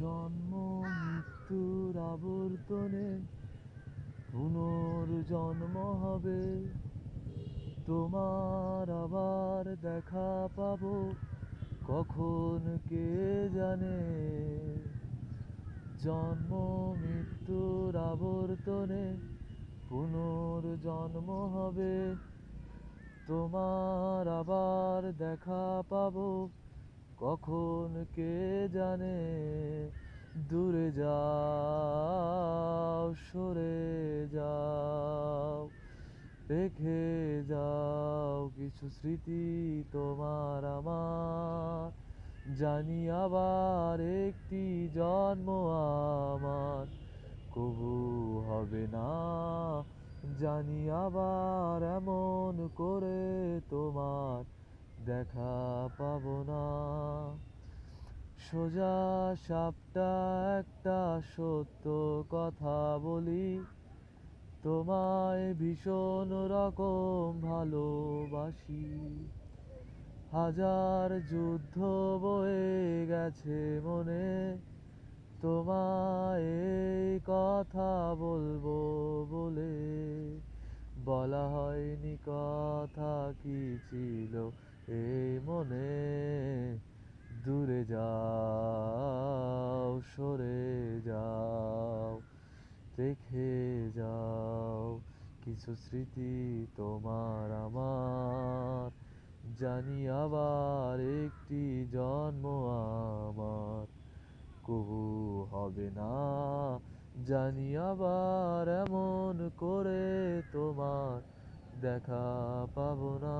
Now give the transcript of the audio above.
জন্ম মৃত্যুর আবর্তনে পুনর্জন্ম হবে, তোমার আবার দেখা পাবো কখন কে জানে। জন্ম মৃত্যুর আবর্তনে পুনর্জন্ম হবে, তোমার আবার দেখা পাবো কখন কে জানে। দূরে যাও, সরে যাও, রেখে যাও কিছু স্মৃতি তোমার আমার। জানি আবার একটি জন্ম আমার কবু হবে না, জানি আবার এমন করে তোমার দেখা পাবো না। সোজা সাপটা একটা সত্য কথা বলি, তোমায় ভীষণ রকম ভালোবাসি। হাজার যুদ্ধ বয়ে গেছে মনে, তোমায় এই কথা বলবো বলে। বলা হয়নি কথা কি ছিল এই মনে। দূরে যাও, সরে যাও, রেখে যাও কিছু স্মৃতি তোমার আমার। জানি আবার একটি জন্ম আমার কবু হবে না, জানি আবার এমন করে তোমার দেখা পাবো না।